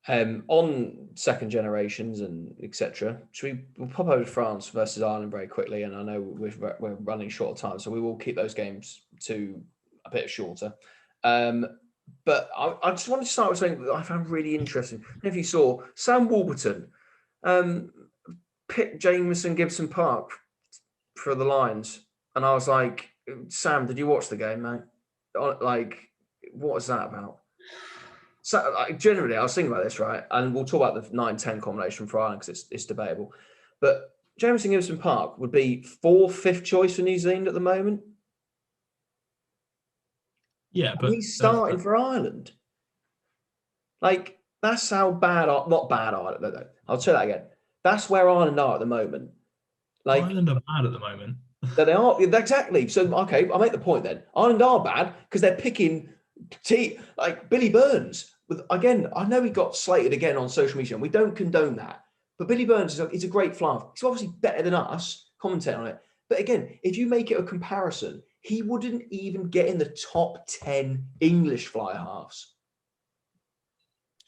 On second generations and etc. We'll pop over to France versus Ireland very quickly, and I know we're running short of time, so we will keep those games to a bit shorter. But I just wanted to start with something that I found really interesting. I don't know if you saw Sam Warburton picked Jameson Gibson Park for the Lions, and I was like, Sam, did you watch the game, mate? Like, what is that about? So generally, I was thinking about this, right? And we'll talk about the 9-10 combination for Ireland because it's debatable. But Jameson Gibson Park would be 4th, 5th choice for New Zealand at the moment. Yeah, but and he's starting for Ireland. Like, that's how bad, not bad Ireland. No. I'll say that again. That's where Ireland are at the moment. Like, Ireland are bad at the moment. They are, exactly. So, okay, I'll make the point then. Ireland are bad because they're picking like Billy Burns. Again, I know he got slated again on social media, and we don't condone that. But Billy Burns is a great flyer. He's obviously better than us, commentating on it. But again, if you make it a comparison, he wouldn't even get in the top 10 English fly halves.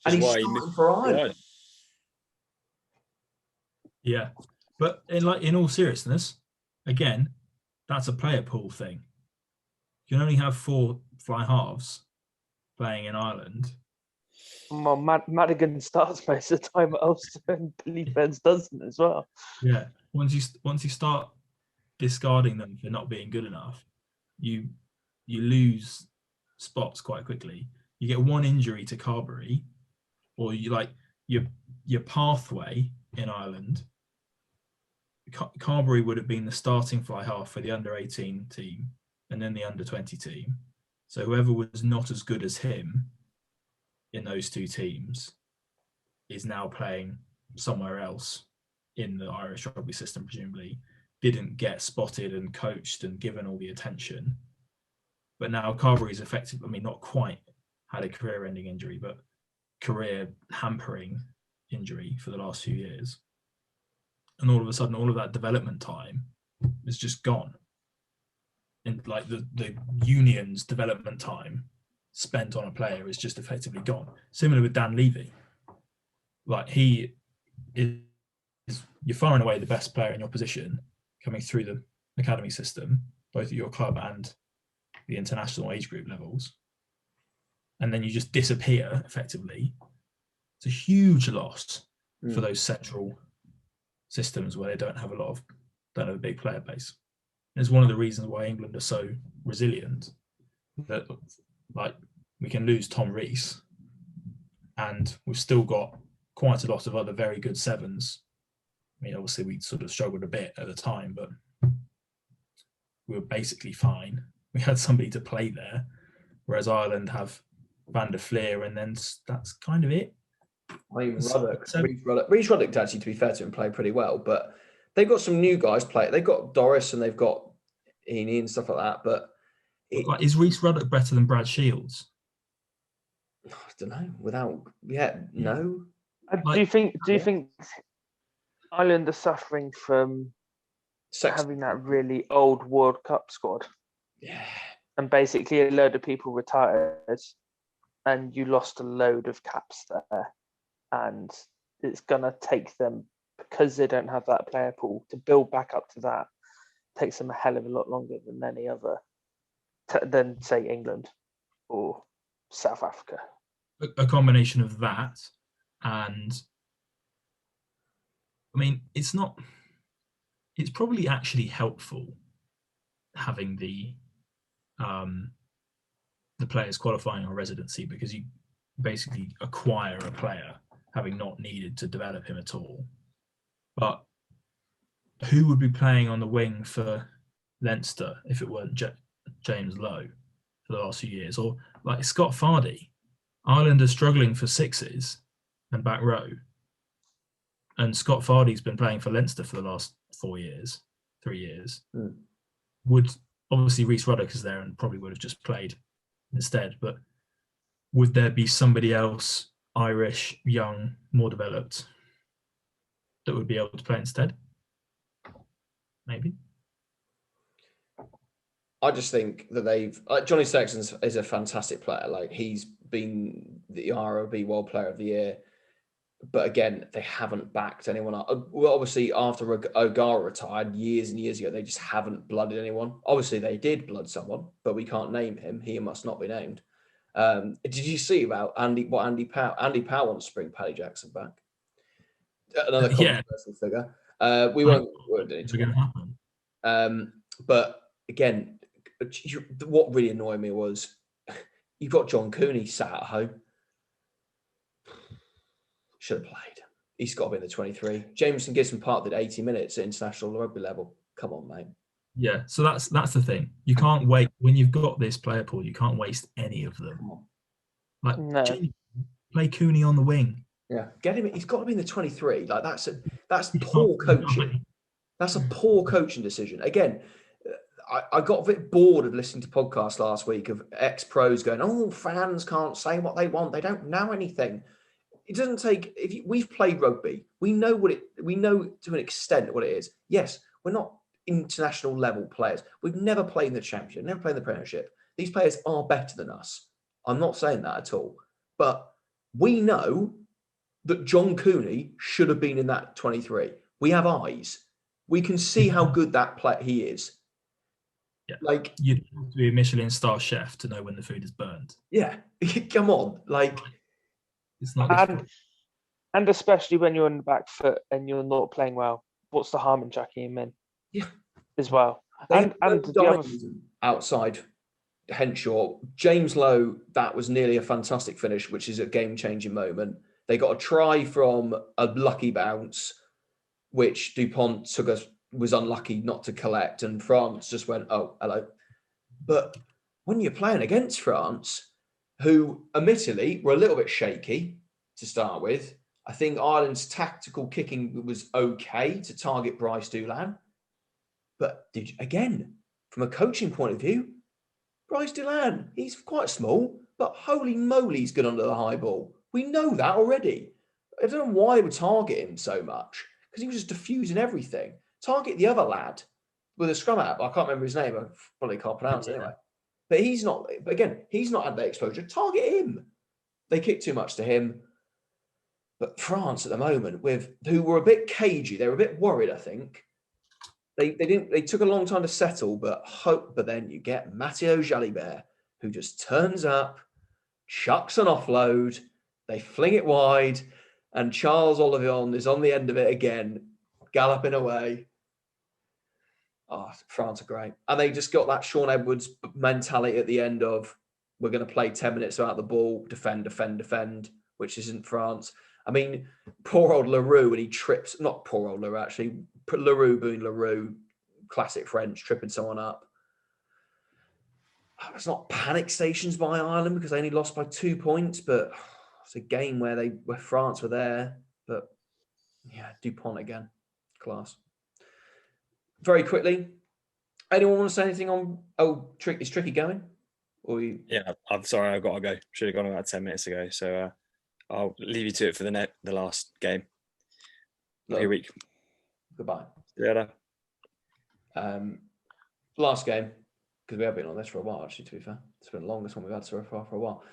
And he's starting for Ireland. Yeah. But in all seriousness, again, that's a player pool thing. You can only have 4 fly halves playing in Ireland. Well, Madigan starts most of the time at Ulster, and Billy Burns doesn't as well. Yeah. Once you start discarding them for not being good enough, you lose spots quite quickly. You get one injury to Carberry, or your pathway in Ireland. Carberry would have been the starting fly half for the under-18 team and then the under-20 team. So whoever was not as good as him in those 2 teams is now playing somewhere else in the Irish rugby system, presumably, didn't get spotted and coached and given all the attention. But now Carberry's effectively, not quite had a career-ending injury, but career-hampering injury for the last few years. And all of a sudden, all of that development time is just gone. And like the union's development time spent on a player is just effectively gone. Similar with Dan Leavy. Like, he is, you're far and away the best player in your position coming through the academy system, both at your club and the international age group levels. And then you just disappear effectively. It's a huge loss for those central systems where they don't have a big player base. It's one of the reasons why England are so resilient, that like we can lose Tom Rhys and we've still got quite a lot of other very good sevens. Obviously we sort of struggled a bit at the time, but we were basically fine. We had somebody to play there, whereas Ireland have Van der Fleer, and then that's kind of it. Rhys Ruddock, actually, to be fair to him, played pretty well, but they've got some new guys play. They've got Doris and they've got Heaney and stuff like that. But is Rhys Ruddock better than Brad Shields? I don't know. No. Do you think Ireland are suffering from having that really old World Cup squad? Yeah. And basically a load of people retired, and you lost a load of caps there. And it's going to take them, because they don't have that player pool, to build back up to that. Takes them a hell of a lot longer than any other, than say England or South Africa. A combination of that, and it's probably actually helpful having the players qualifying on residency, because you basically acquire a player having not needed to develop him at all. But who would be playing on the wing for Leinster if it weren't James Lowe for the last few years? Or like Scott Fardy? Ireland are struggling for sixes and back row. And Scott Fardy's been playing for Leinster for the last 3 years. Obviously Rhys Ruddock is there and probably would have just played instead, but would there be somebody else, Irish, young, more developed, that would be able to play instead? Maybe. I just think that Johnny Sexton is a fantastic player. Like, he's been the ROB World Player of the Year. But again, they haven't backed anyone up. Well, obviously, after O'Gara retired years and years ago, they just haven't blooded anyone. Obviously, they did blood someone, but we can't name him. He must not be named. Did you see about Andy Powell? Andy Powell wants to bring Paddy Jackson back. Another controversial figure. We won't do it. Going to happen. But again, what really annoyed me was you've got John Cooney sat at home. Should have played. He's got to be in the 23. Jameson Gibson Park did 80 minutes at international rugby level. Come on, mate. Yeah, so that's the thing. You can't wait when you've got this player pool. You can't waste any of them. Like, play Cooney on the wing. Yeah, get him. He's got to be in the 23. Like that's poor coaching. That's a poor coaching decision. Again, I got a bit bored of listening to podcasts last week of ex-pros going, "Oh, fans can't say what they want. They don't know anything." It doesn't take. We've played rugby, we know we know to an extent what it is. Yes, we're not international level players. We've never played in the championship, never played in the Premiership. These players are better than us. I'm not saying that at all, but we know that John Cooney should have been in that 23. We have eyes. We can see how good that he is. Yeah. Like, you'd have to be a Michelin star chef to know when the food is burned. Yeah, come on, like. It's not and especially when you're on the back foot and you're not playing well, what's the harm in chucking him in? Yeah, as well. And the other outside Henshaw, James Lowe, that was nearly a fantastic finish, which is a game-changing moment. They got a try from a lucky bounce, which Dupont was unlucky not to collect, and France just went, "Oh, hello." But when you're playing against France, who admittedly were a little bit shaky to start with, I think Ireland's tactical kicking was okay to target Bryce Doolan. But again, from a coaching point of view, Bryce Doolan, he's quite small, but holy moly, he's good under the high ball. We know that already. I don't know why they would target him so much, because he was just diffusing everything. Target the other lad with a scrum out. I can't remember his name. I probably can't pronounce it anyway. But he's not, but again, he's not had that exposure. Target him. They kicked too much to him. But France at the moment, who were a bit cagey, they were a bit worried, I think. They took a long time to settle, but then you get Matteo Jalibert, who just turns up, chucks an offload, they fling it wide, and Charles Olivion is on the end of it again, galloping away. Oh, France are great. And they just got that Sean Edwards mentality at the end of, we're going to play 10 minutes without the ball, defend, which isn't France. I mean, poor old Leroux, and he trips, not poor old Leroux, actually, Leroux being Leroux, classic French, tripping someone up. It's not panic stations by Ireland because they only lost by 2 points, but it's a game where France were there. But yeah, Dupont again, class. Very quickly, anyone want to say anything on? Is Tricky going? Yeah, I'm sorry, I've got to go. Should have gone about 10 minutes ago. So I'll leave you to it for the last game. Have a good week. Goodbye. See you later. Last game, because we have been on this for a while, actually, to be fair. It's been the longest one we've had so far for a while.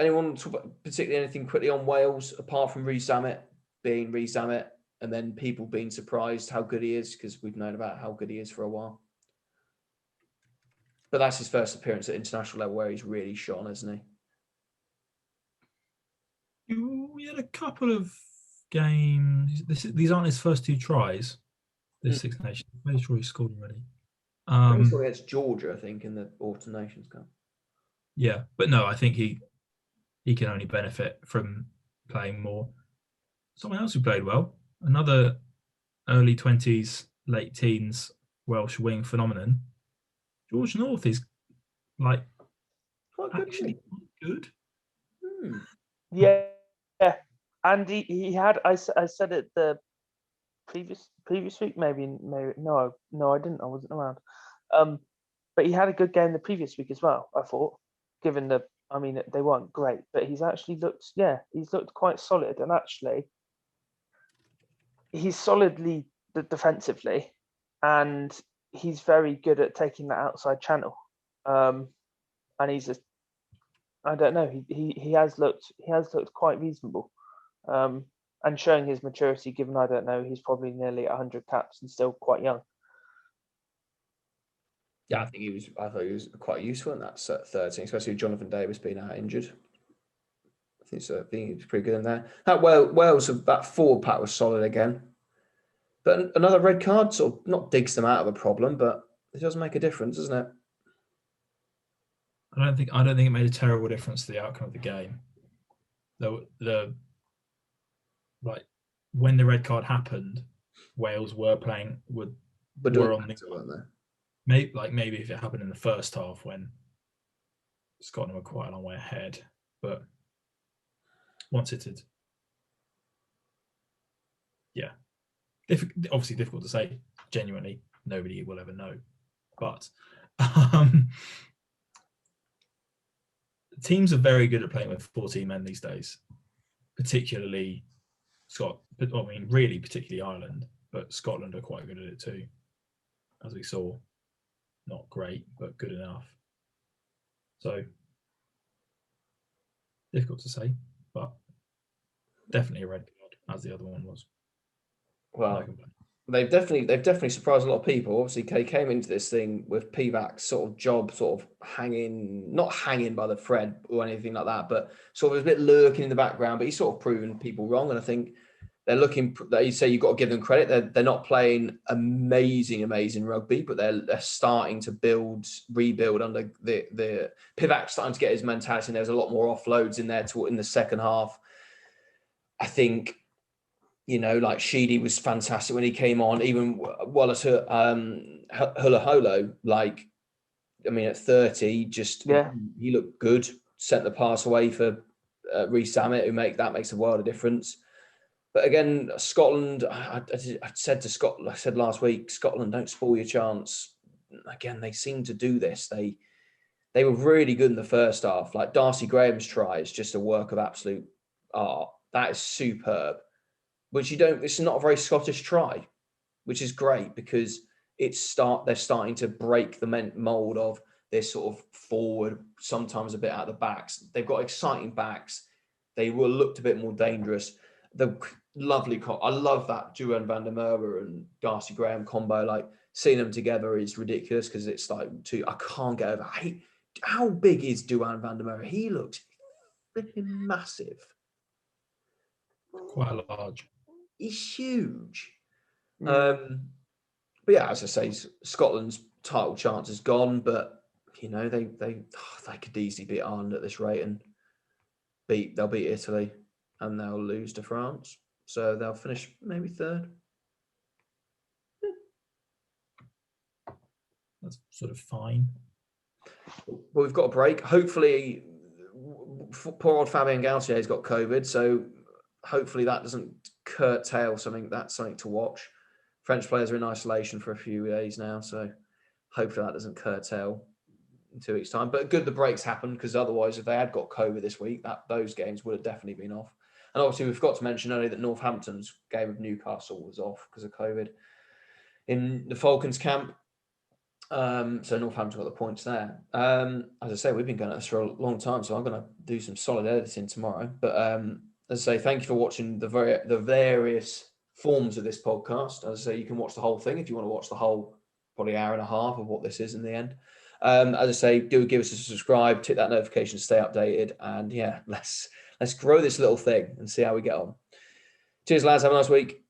Anyone talk about particularly anything quickly on Wales, apart from Rhys Ruddock being Rhys Ruddock, and then people being surprised how good he is, because we've known about how good he is for a while. But that's his first appearance at international level where he's really shone, isn't he? We had a couple of games. These aren't his first 2 tries. This Six Nations. I'm pretty sure he scored already. He scored against Georgia, I think, in the Autumn Nations Cup. Yeah, but no, I think he can only benefit from playing more. Someone else who played well, another early 20s, late teens Welsh wing phenomenon. George North is like actually quite good. Yeah, and he had. I said it the previous week. Maybe no, I didn't. I wasn't around. But he had a good game the previous week as well. I thought, given they weren't great, but he's actually looked. Yeah, he's looked quite solid, and actually, he's solidly defensively, and he's very good at taking that outside channel. And he's I don't know. He has looked quite reasonable. and showing his maturity, given I don't know, he's probably nearly 100 caps and still quite young. Yeah, I thought he was quite useful in that third team, especially with Jonathan Davis being out injured. I think he was pretty good in there. That Wales, that forward pack was solid again. But another red card sort of not digs them out of a problem, but it does make a difference, doesn't it? I don't think it made a terrible difference to the outcome of the game. Like when the red card happened, Wales were playing were on the, weren't they? Maybe if it happened in the first half when Scotland were quite a long way ahead, but once it had, obviously difficult to say. Genuinely, nobody will ever know, but teams are very good at playing with 14 men these days, particularly particularly Ireland, but Scotland are quite good at it too, as we saw. Not great, but good enough. So difficult to say, but definitely a red card, as the other one was. Well, they've definitely surprised a lot of people. Obviously, Kay came into this thing with Pivac's sort of job, sort of not hanging by the thread or anything like that, but sort of a bit lurking in the background. But he's sort of proven people wrong, and I think they're looking. You say you've got to give them credit. They're not playing amazing rugby, but they're starting to rebuild under the Pivac starting to get his mentality. And there's a lot more offloads in there in the second half. I think, like Sheedy was fantastic when he came on. Even Wallace Hula Holo, at 30, he looked good. Sent the pass away for Rhys Ruddock, who makes a world of difference. But again, Scotland, I said last week, Scotland, don't spoil your chance. Again, they seem to do this. They were really good in the first half. Like Darcy Graham's try is just a work of absolute art. That is superb. Which it's not a very Scottish try, which is great because they're starting to break the mold of this sort of forward, sometimes a bit out of the backs. They've got exciting backs. They will look a bit more dangerous. The lovely I love that Duan van der Merwe and Darcy Graham combo. Like seeing them together is ridiculous because it's like I can't get over. How big is Duan van der Merwe? He looks flipping massive. Quite large. He's huge. But yeah, as I say, Scotland's title chance is gone. But they could easily beat Ireland at this rate, and they'll beat Italy, and they'll lose to France. So they'll finish maybe third. That's sort of fine. Well, we've got a break. Hopefully, poor old Fabien Galtier's got COVID, so hopefully that doesn't curtail something. That's something to watch. French players are in isolation for a few days now, so hopefully that doesn't curtail in 2 weeks' time. But good the breaks happened, because otherwise, if they had got COVID this week, those games would have definitely been off. And obviously, we forgot to mention earlier that Northampton's game of Newcastle was off because of COVID in the Falcons camp. So Northampton got the points there. As I say, we've been going at this for a long time, so I'm going to do some solid editing tomorrow. But as I say, thank you for watching the various forms of this podcast. As I say, you can watch the whole thing if you want to watch the whole probably hour and a half of what this is in the end. As I say, do give us a subscribe, tick that notification to stay updated, and yeah, let's grow this little thing and see how we get on. Cheers, lads. Have a nice week.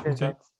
Cheers, lads.